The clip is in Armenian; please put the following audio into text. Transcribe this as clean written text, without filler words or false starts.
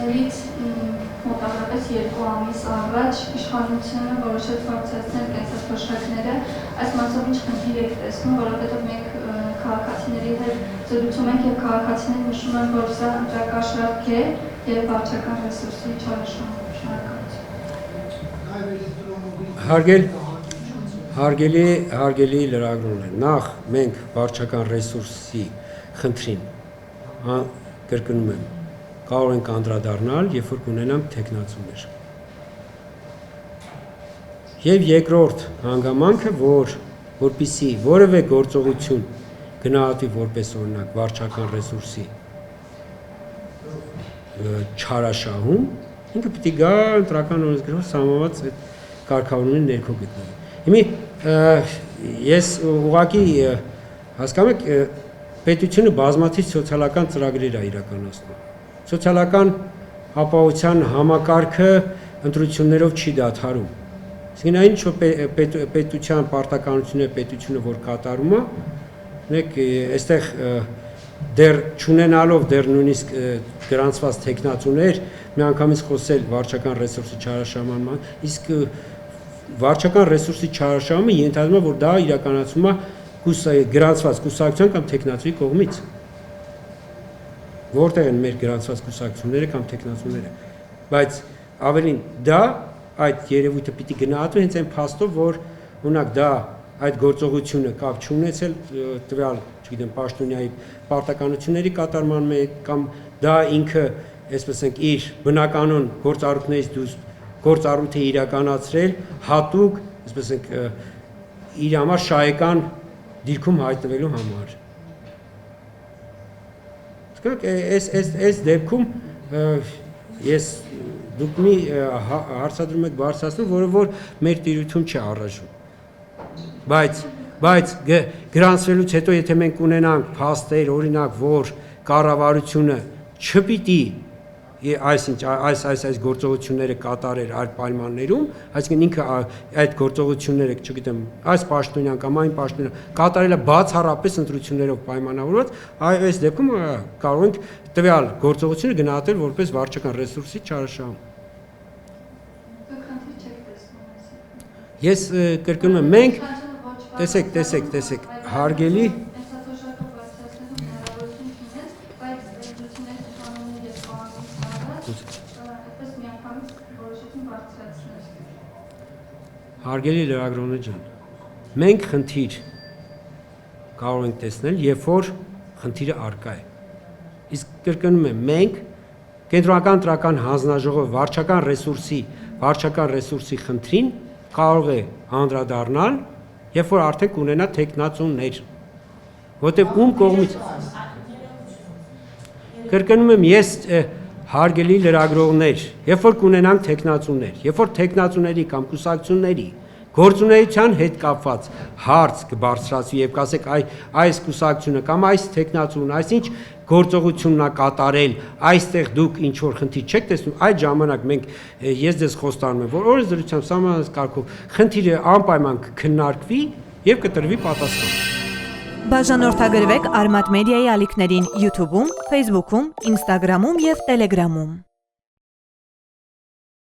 Բարձրացումներից մոտավորապես 2 ամիս առաջ իշխանությունը որոշեց բարձրացնել կենսաթոշակները, այս մասով ինչ խնդիր եք տեսնում, որովհետև մենք քաղաքացիների հետ զրուցում ենք եւ քաղաքացիներն նշում են, որ սա ընտրակաշառք է եւ վարչական ռեսուրսի Հարգելի լրագրողներ, նախ մենք վարչական ռեսուրսի խնդրին կրկնում եմ, կարող ենք անդրադառնալ, երբ որ կունենանք թեկնածուներ։ Եվ երկրորդ հանգամանքը, որպեսզի որևէ գործողություն գնահատվի որպես օրինակ վարչական ռեսուրսի չարաշահում, ինքը պիտի գա ընտրական օրենսգրքով սահմանված այդ կարգավորումների ներքո գտնվի։ Հիմա ես ուղղակի հասկանում եք, պետությունը բազմաթիվ սոցիալական ծրագրեր է իրականացնում։ Սոցիալական ապահովության համակարգը ընտրություններով չի դադարում։ Այսինքն այն ինչ պետության պարտականությունները պետությունը որ կատարում է, նեք այստեղ դեռ չունենալով դեռ նույնիսկ գրանցված թեկնածուներ, մի անգամից խոսել վարչական ռեսուրսի չարաշահման, իսկ վարչական ռեսուրսի չարաշահումը ենթադրում է, որ դա իրականացվում է գրանցված կուսակցության կամ թեկնածուի կողմից։ Որտեղ են մեր գրանցված կուսակցությունները կամ թեկնածուները, բայց ավելին դա այդ երևույթը պիտի գնահատվի հենց այն փաստով, որ օրինակ դա այդ գործողությունը կապ չունեցել տվյալ, չգիտեմ, պաշտոնյայի պարտականությունների կատարման մեջ կամ դա ինքը, այսպես ասենք, իր բնականon գործառույթներից դուրս գործառույթ է իրականացրել հատուկ, այսպես ասենք, իր համար շահեկան դիրքում հայտնվելու համար։ Այս դեպքում ես դուք մի հարցադրում եք բարձրացնում, որը որ մեր տիրույթում չի առնչվում։ Բայց գրանցվելուց հետո եթե մենք ունենանք փաստեր, օրինակ, որ կառավարությունը չպիտի այս գործողությունները կատարեր այդ պայմաններում, այսինքն ինքը այդ գործողությունները, չգիտեմ, այս պաշտոնյան կամ այն պաշտոնյան կատարելը բացառապես ընտրություններով պայմանավորված, այս դեպքում կարող ենք տվյալ գործողությունը գնահատել որպես վարչական ռեսուրսի չարաշահում։ Ես կրկնում եմ, մենք տեսեք, հարգելի Հարգելի լրագրողներ ջան, մենք խնդիր կարող ենք տեսնել, երբ որ խնդիրը առկա է։ Իսկ կրկնում եմ, մենք կենտրոնական ընտրական հանձնաժողովը վարչական ռեսուրսի խնդրին կարող է անդրադառնալ, երբ որ արդեն կունենա թեկնածուներ, որտեղ ում կողմից կրկնում եմ ես հարգելի լրագրողներ, երբ որ կունենանք թեկնածուներ, երբ որ թեկնածուների կամ կուսակցությունների գործունեության հետ կապված հարց կբարձրացվի եւ կասեք այս կուսակցությունը կամ այս թեկնածուն, այսինչ գործողությունն է կատարել, այստեղ դուք ինչ որ խնդիր չեք տեսնում, այդ ժամանակ մենք ես ձեզ խոստանում եմ, որ օրենսդրությամբ սահմանված կարգով խնդիրը անպայման կքննարկվի եւ կտրվի պատասխան։ Բաժանորդագրվեք Արմատ մեդիայի ալիքներին YouTube-ում, Facebook-ում, Instagram-ում եւ Telegram-ում։